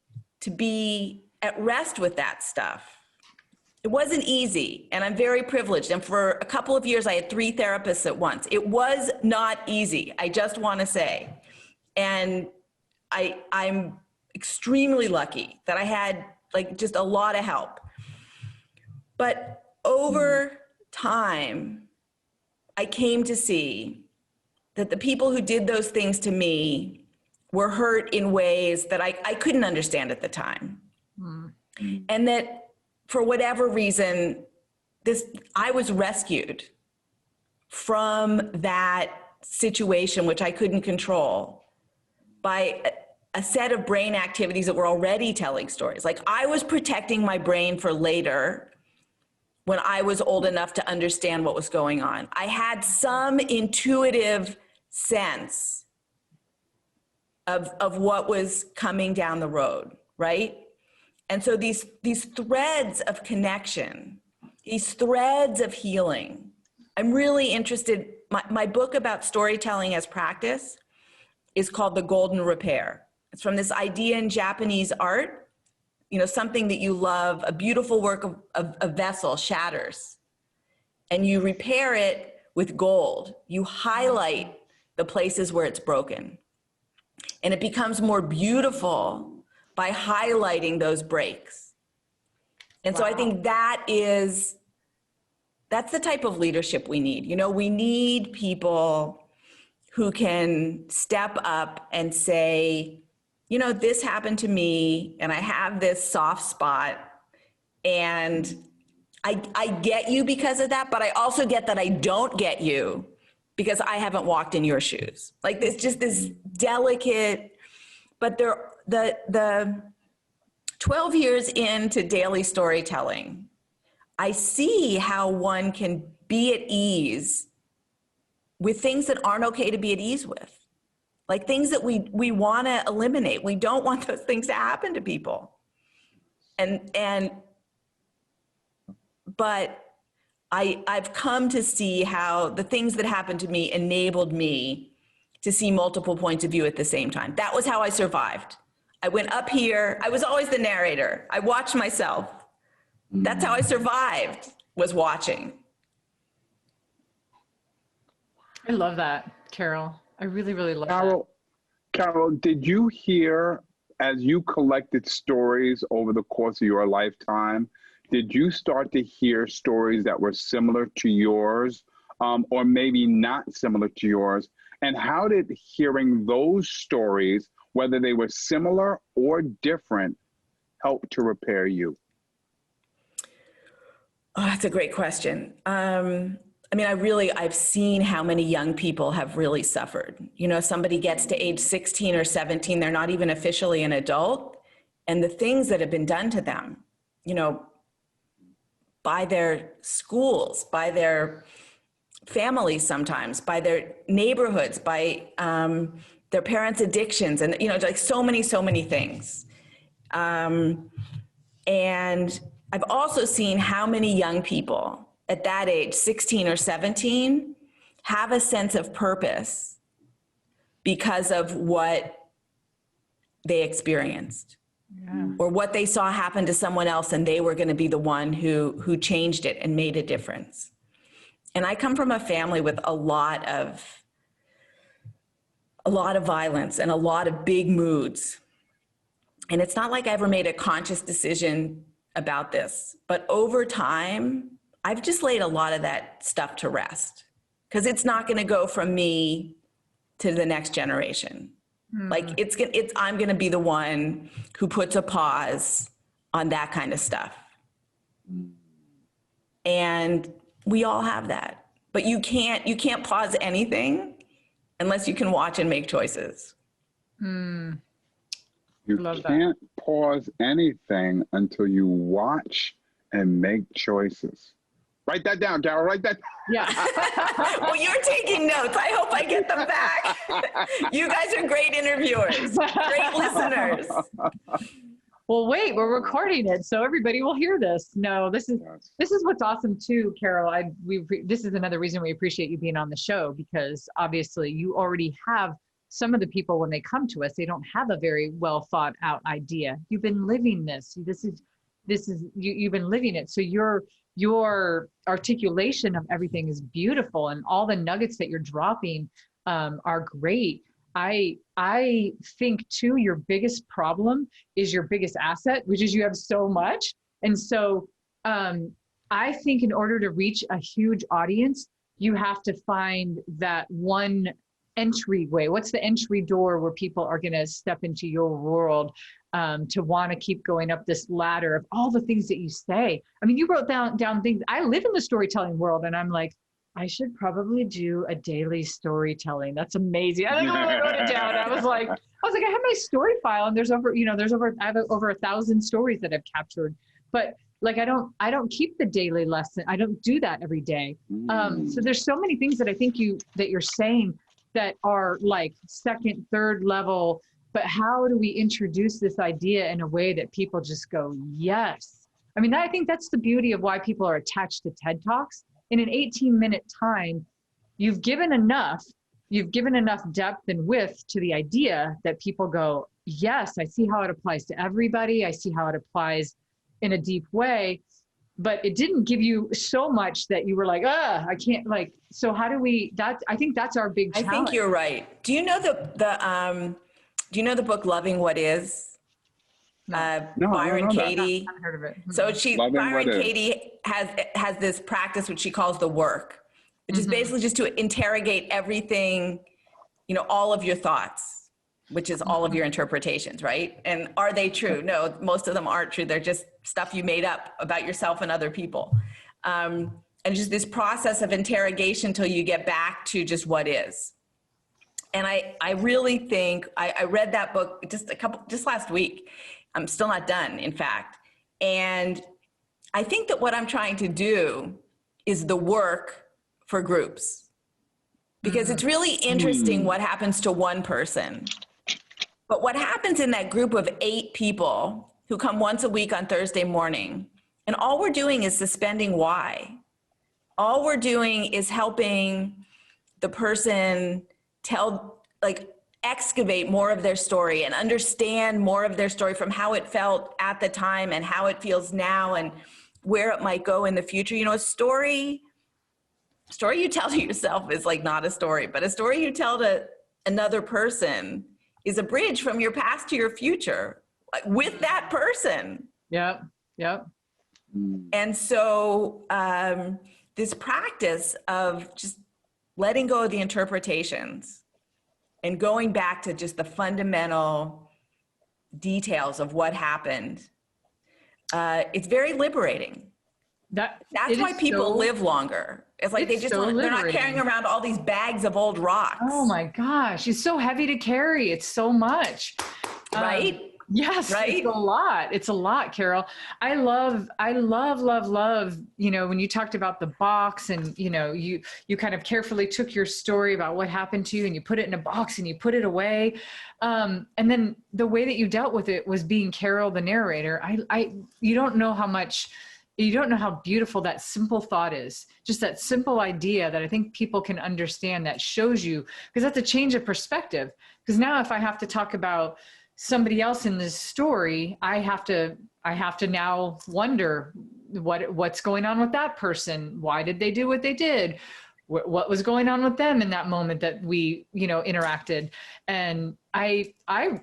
[SPEAKER 4] to be at rest with that stuff. It wasn't easy, and I'm very privileged. And for a couple of years, I had 3 therapists at once. It was not easy, I just want to say. And I'm extremely lucky that I had like just a lot of help. But over time, I came to see that the people who did those things to me were hurt in ways that I couldn't understand at the time. And that for whatever reason, I was rescued from that situation, which I couldn't control, by a set of brain activities that were already telling stories. Like I was protecting my brain for later when I was old enough to understand what was going on. I had some intuitive sense of what was coming down the road, right? And so these threads of connection, these threads of healing, I'm really interested. My book about storytelling as practice is called The Golden Repair. It's from this idea in Japanese art, you know, something that you love, a beautiful work of a vessel shatters, and you repair it with gold. You highlight the places where it's broken, and it becomes more beautiful by highlighting those breaks. And so I think that's the type of leadership we need. You know, we need people who can step up and say, you know, this happened to me and I have this soft spot and I get you because of that, but I also get that I don't get you because I haven't walked in your shoes. Like there's just this delicate, but the 12 years into daily storytelling, I see how one can be at ease with things that aren't okay to be at ease with. Like things that we want to eliminate. We don't want those things to happen to people. But I've come to see how the things that happened to me enabled me to see multiple points of view at the same time. That was how I survived. I went up here. I was always the narrator. I watched myself. That's how I survived, was watching.
[SPEAKER 2] I love that, Carol. I really, really love that.
[SPEAKER 3] Carol, did you hear, as you collected stories over the course of your lifetime, did you start to hear stories that were similar to yours, or maybe not similar to yours? And how did hearing those stories, whether they were similar or different, help to repair you?
[SPEAKER 4] Oh, that's a great question. I mean, I've seen how many young people have really suffered. You know, somebody gets to age 16 or 17, they're not even officially an adult, and the things that have been done to them, you know, by their schools, by their families sometimes, by their neighborhoods, by their parents' addictions, and, you know, like so many things. And I've also seen how many young people at that age, 16 or 17, have a sense of purpose because of what they experienced. Yeah. Or what they saw happen to someone else, and they were going to be the one who changed it and made a difference. And I come from a family with a lot of violence and a lot of big moods. And it's not like I ever made a conscious decision about this, but over time, I've just laid a lot of that stuff to rest, because it's not going to go from me to the next generation. Like I'm going to be the one who puts a pause on that kind of stuff. And we all have that, but you can't pause anything unless you can watch and make choices.
[SPEAKER 3] You can't pause anything until you watch and make choices. Write that down, Carol. Write that.
[SPEAKER 2] Yeah.
[SPEAKER 4] Well, you're taking notes. I hope I get them back. You guys are great interviewers, great listeners.
[SPEAKER 2] Well, wait, we're recording it, so everybody will hear this. No, this is what's awesome too, Carol. This is another reason we appreciate you being on the show, because obviously you already have some of the people, when they come to us, they don't have a very well thought out idea. You've been living this. You've been living it. So your articulation of everything is beautiful, and all the nuggets that you're dropping are great. I think too, your biggest problem is your biggest asset, which is you have so much. And so I think in order to reach a huge audience, you have to find that one entryway. What's the entry door where people are going to step into your world to want to keep going up this ladder of all the things that you say? I mean, you wrote down things. I live in the storytelling world, and I'm like, I should probably do a daily storytelling. That's amazing. I wrote it down. I was like, I have my story file, and I have over 1,000 stories that I've captured. But like, I don't keep the daily lesson. I don't do that every day. So there's so many things that I think that you're saying that are like second, third level, but how do we introduce this idea in a way that people just go, yes? I mean, I think that's the beauty of why people are attached to TED Talks. In an 18-minute time, you've given enough depth and width to the idea that people go, yes, I see how it applies to everybody. I see how it applies in a deep way, but it didn't give you so much that you were like, I can't, like, so how do we, I think that's our big challenge.
[SPEAKER 4] I think you're right. Do you know do you know the book Loving What Is?
[SPEAKER 3] No,
[SPEAKER 4] Byron Katie.
[SPEAKER 2] I haven't heard of it.
[SPEAKER 4] So Byron Katie has this practice which she calls the work, which is basically just to interrogate everything, all of your thoughts, which is all of your interpretations, right? And are they true? No, most of them aren't true. They're just stuff you made up about yourself and other people. And just this process of interrogation till you get back to just what is. And I really think, I read that book just last week. I'm still not done, in fact. And I think that what I'm trying to do is the work for groups, because it's really interesting what happens to one person. But what happens in that group of 8 people who come once a week on Thursday morning, and all we're doing is suspending why. All we're doing is helping the person excavate more of their story and understand more of their story from how it felt at the time and how it feels now and where it might go in the future. A story you tell to yourself is like not a story, but a story you tell to another person is a bridge from your past to your future, like with that person.
[SPEAKER 2] Yep.
[SPEAKER 4] And so this practice of just letting go of the interpretations and going back to just the fundamental details of what happened, it's very liberating. That's why people live longer. It's like they're not carrying around all these bags of old rocks.
[SPEAKER 2] Oh my gosh, it's so heavy to carry. It's so much.
[SPEAKER 4] Right?
[SPEAKER 2] Yes,
[SPEAKER 4] right?
[SPEAKER 2] It's a lot, Carol. I love, when you talked about the box and, you kind of carefully took your story about what happened to you and you put it in a box and you put it away. And then the way that you dealt with it was being Carol, the narrator. You don't know how beautiful that simple thought is. Just that simple idea that I think people can understand, that shows you, because that's a change of perspective. Because now if I have to talk about somebody else in this story, I have to now wonder what's going on with that person. Why did they do what they did? What was going on with them in that moment that we, interacted? And I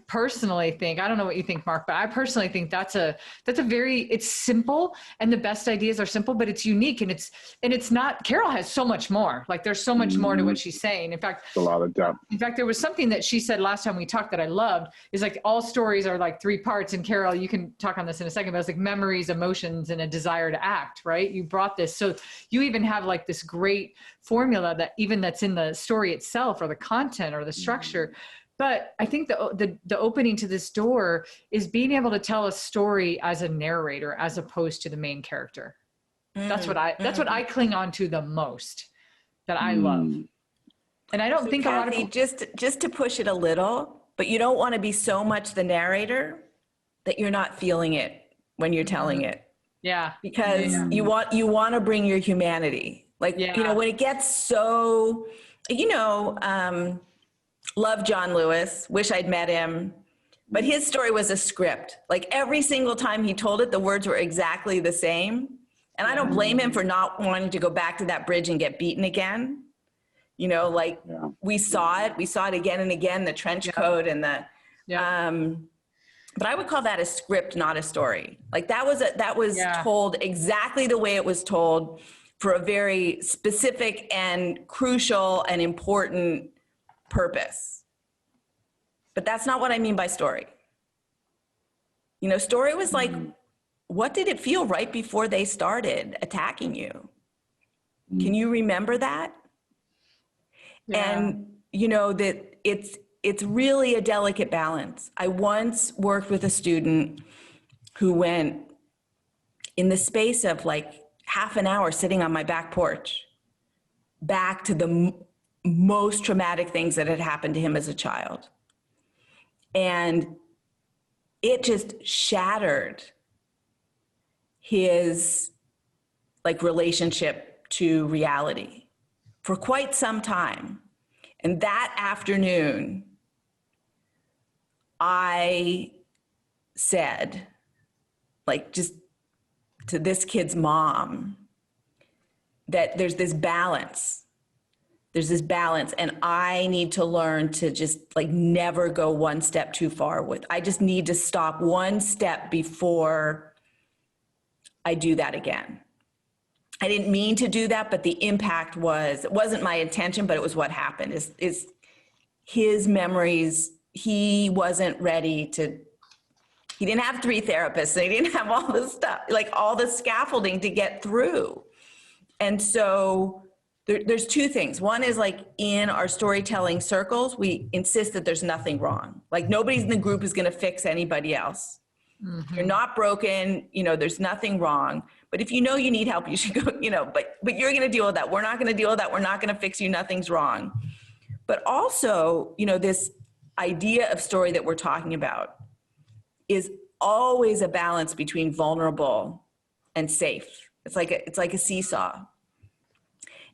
[SPEAKER 2] personally think, I don't know what you think, Marc, but I personally think it's simple, and the best ideas are simple, but it's unique, and it's not, Carol has so much more. Like there's so much more to what she's saying. In fact,
[SPEAKER 3] a lot of depth.
[SPEAKER 2] In fact, there was something that she said last time we talked that I loved, is like all stories are like 3 parts. And Carol, you can talk on this in a second, but it's like memories, emotions, and a desire to act, right? You brought this. So you even have like this great formula that's in the story itself, or the content, or the structure. But I think the opening to this door is being able to tell a story as a narrator, as opposed to the main character. That's what I cling on to the most, that I love. And I don't think
[SPEAKER 4] Cathey,
[SPEAKER 2] a lot of people,
[SPEAKER 4] just to push it a little, but you don't want to be so much the narrator that you're not feeling it when you're telling it.
[SPEAKER 2] Yeah.
[SPEAKER 4] Because you want to bring your humanity. Like, when it gets so, Love John Lewis. Wish I'd met him. But his story was a script. Like every single time he told it, the words were exactly the same. And I don't blame him for not wanting to go back to that bridge and get beaten again. You know, like we saw it again and again, the trench coat and the, but I would call that a script, not a story. Like that was told exactly the way it was told for a very specific and crucial and important purpose. But that's not what I mean by story. You know, story was like, what did it feel right before they started attacking you? Can you remember that? Yeah. And you know that it's really a delicate balance. I once worked with a student who went in the space of like half an hour sitting on my back porch back to the most traumatic things that had happened to him as a child. And it just shattered his like relationship to reality for quite some time. And that afternoon, I said, like just to this kid's mom, that there's this balance. There's this balance, and I need to learn to just like never go one step too far with. I just need to stop one step before I do that again. I didn't mean to do that, but the impact was, it wasn't my intention, but it was what happened, is his memories, he wasn't ready to, he didn't have 3 therapists, and he didn't have all the stuff, like all the scaffolding to get through. And so there's 2 things. One is like in our storytelling circles, we insist that there's nothing wrong. Like nobody in the group is gonna fix anybody else. Mm-hmm. You're not broken, you know, there's nothing wrong. But if you know you need help, you should go, you know, but you're going to deal with that. We're not going to deal with that. We're not going to fix you. Nothing's wrong. But also, you know, this idea of story that we're talking about is always a balance between vulnerable and safe. It's like a seesaw.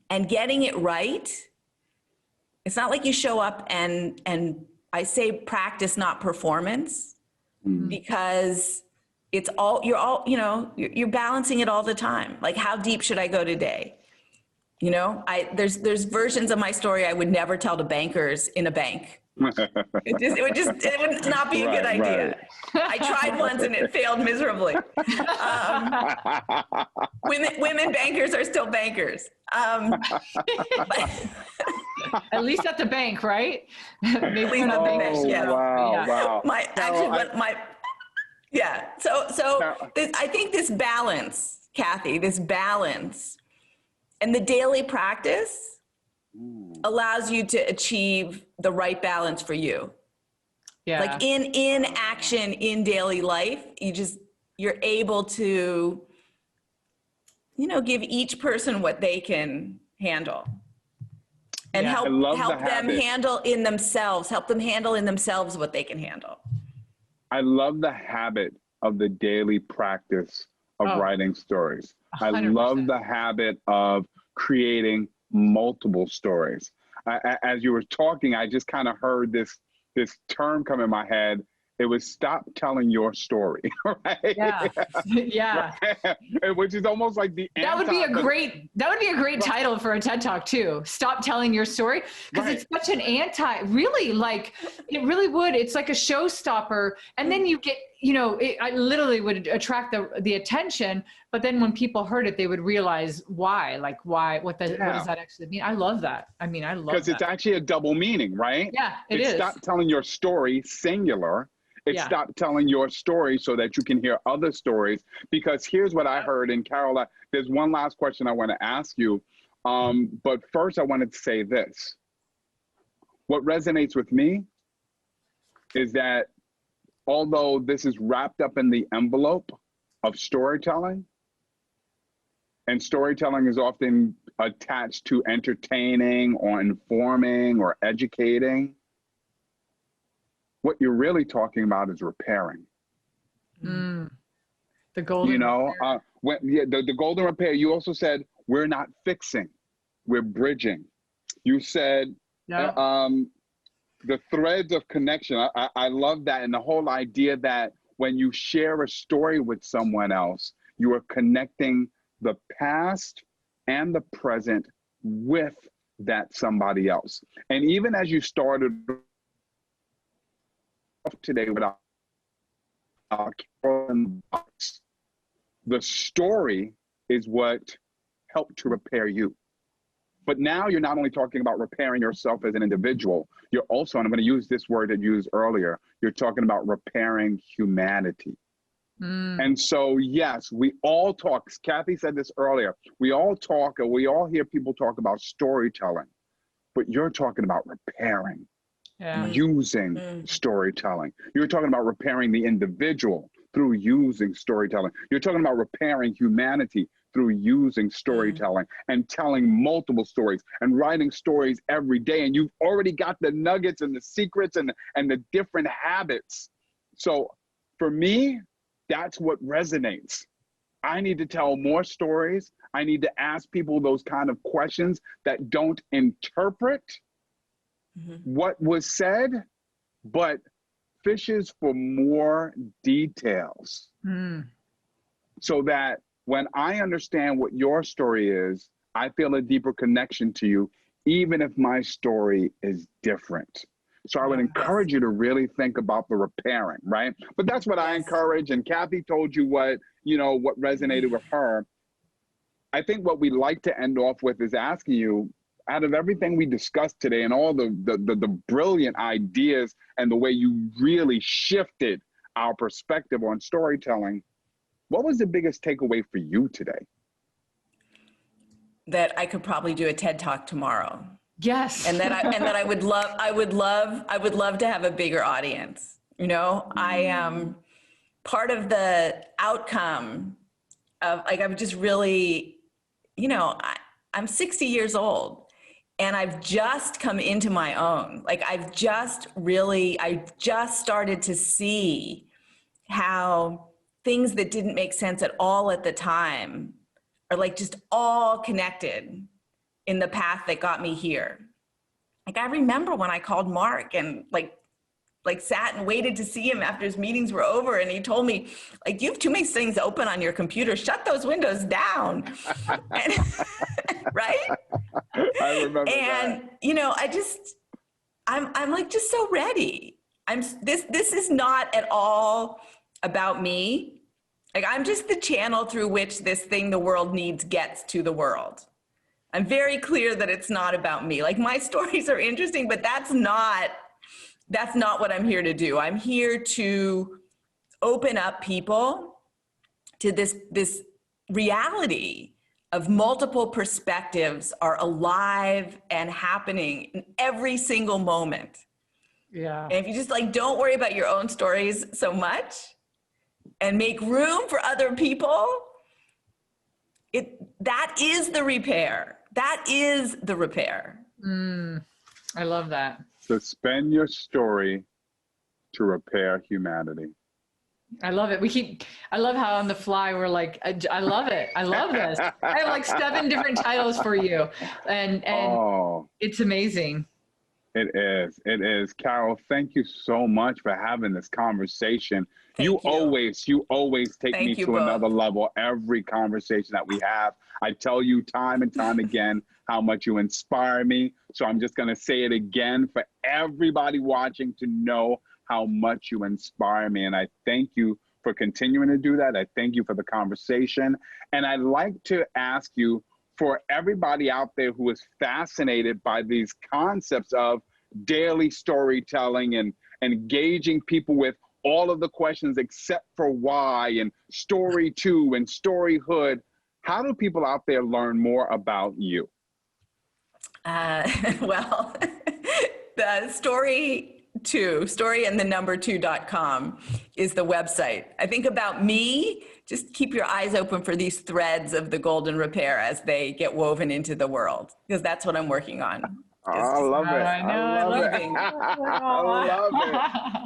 [SPEAKER 4] And getting it right, it's not like you show up and I say practice, not performance. Because it's all, you're balancing it all the time. Like how deep should I go today? You know, there's versions of my story I would never tell to bankers in a bank. It would not be a good idea. Right. I tried once and it failed miserably. Women bankers are still bankers.
[SPEAKER 2] At least at the bank, right?
[SPEAKER 4] Maybe at least at the bank. Yeah.
[SPEAKER 3] Wow.
[SPEAKER 4] I think this balance, Cathey, this balance, and the daily practice allows you to achieve the right balance for you. Yeah. Like in action, in daily life, you're able to, you know, give each person what they can handle. And help them handle in themselves what they can handle.
[SPEAKER 3] I love the habit of the daily practice of writing stories. 100%. I love the habit of creating multiple stories. As you were talking, I just kind of heard this term come in my head. It was stop telling your story, right?
[SPEAKER 2] Yeah, yeah.
[SPEAKER 3] Right? Which is almost like the
[SPEAKER 2] that would be a great title for a TED Talk too. Stop telling your story, because it's such an really, like it really would. It's like a showstopper, and then you get, you know, I literally would attract the attention. But then when people heard it, they would realize why. What does that actually mean? I love that. I mean, I love that.
[SPEAKER 3] Because it's actually a double meaning, right?
[SPEAKER 2] Yeah, it is.
[SPEAKER 3] Stop telling your story, singular. Stop telling your story so that you can hear other stories. Because here's what I heard, and Carol, there's one last question I want to ask you. But first I wanted to say this. What resonates with me is that although this is wrapped up in the envelope of storytelling, and storytelling is often attached to entertaining or informing or educating, what you're really talking about is repairing.
[SPEAKER 2] The golden
[SPEAKER 3] repair. The golden repair. You also said, we're not fixing, we're bridging. You said, The threads of connection. I love that. And the whole idea that when you share a story with someone else, you are connecting the past and the present with that somebody else. And even as you started today with our the story is what helped to repair you. But now you're not only talking about repairing yourself as an individual, you're also, and I'm going to use this word that you used earlier, you're talking about repairing humanity. And so, yes, we all talk, Cathey said this earlier, we all talk, or we all hear people talk about storytelling, but you're talking about repairing, using storytelling. You're talking about repairing the individual through using storytelling. You're talking about repairing humanity through using storytelling and telling multiple stories and writing stories every day. And you've already got the nuggets and the secrets and the different habits. So for me, that's what resonates. I need to tell more stories. I need to ask people those kind of questions that don't interpret what was said, but fishes for more details. So that when I understand what your story is, I feel a deeper connection to you, even if my story is different. So I would encourage you to really think about the repairing, right? But that's what I encourage. And Cathey told you what, what resonated with her. I think what we'd like to end off with is asking you, out of everything we discussed today and all the brilliant ideas and the way you really shifted our perspective on storytelling, what was the biggest takeaway for you today?
[SPEAKER 4] That I could probably do a TED Talk tomorrow.
[SPEAKER 2] Yes.
[SPEAKER 4] And that I would love to have a bigger audience. I am part of the outcome of, I'm just really, I'm 60 years old and I've just come into my own. I just started to see how things that didn't make sense at all at the time are just all connected in the path that got me here. I remember when I called Marc and sat and waited to see him after his meetings were over, and he told me, you have too many things open on your computer, shut those windows down. Right?
[SPEAKER 3] I remember
[SPEAKER 4] and,
[SPEAKER 3] that.
[SPEAKER 4] I'm just so ready. This is not at all about me. I'm just the channel through which this thing the world needs gets to the world. I'm very clear that it's not about me. My stories are interesting, but that's not what I'm here to do. I'm here to open up people to this reality of multiple perspectives are alive and happening in every single moment.
[SPEAKER 2] Yeah.
[SPEAKER 4] And if you just don't worry about your own stories so much and make room for other people, that is the repair. That is the repair.
[SPEAKER 2] I love that.
[SPEAKER 3] Suspend your story to repair humanity.
[SPEAKER 2] I love it. I love how on the fly we're I love it. I love this. I have 7 different titles for you. And it's amazing.
[SPEAKER 3] It is. Carol, thank you so much for having this conversation. You always take me to another level every conversation that we have. I tell you time and time again how much you inspire me. So I'm just going to say it again for everybody watching to know how much you inspire me. And I thank you for continuing to do that. I thank you for the conversation. And I'd like to ask you, for everybody out there who is fascinated by these concepts of daily storytelling and engaging people with all of the questions except for why, and StoryTwo and Storyhood, how do people out there learn more about you?
[SPEAKER 4] Well, the StoryTwo, story and the number 2.com is the website. I think about me, just keep your eyes open for these threads of the golden repair as they get woven into the world, because that's what I'm working on.
[SPEAKER 3] I love it.
[SPEAKER 2] I know. I love it.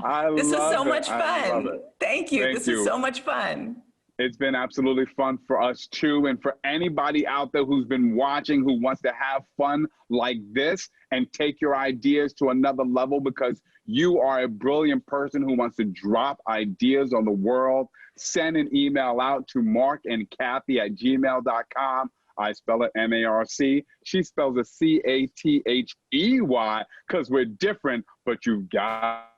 [SPEAKER 3] I love it.
[SPEAKER 4] This was so much fun. Thank you. This was so much fun.
[SPEAKER 3] It's been absolutely fun for us too. And for anybody out there who's been watching, who wants to have fun like this and take your ideas to another level, because you are a brilliant person who wants to drop ideas on the world, send an email out to marcandcathey@gmail.com. I spell it M-A-R-C. She spells it C-A-T-H-E-Y, because we're different, but you've got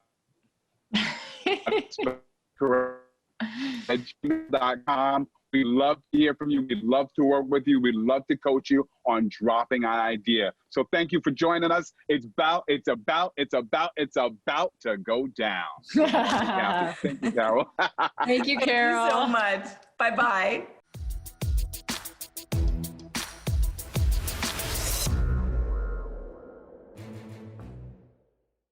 [SPEAKER 3] gmail.com. We love to hear from you. We'd love to work with you. We'd love to coach you on dropping an idea. So thank you for joining us. It's about to go down. Thank you, Carol.
[SPEAKER 2] Thank you, Carol.
[SPEAKER 4] Thank you so much. Bye-bye.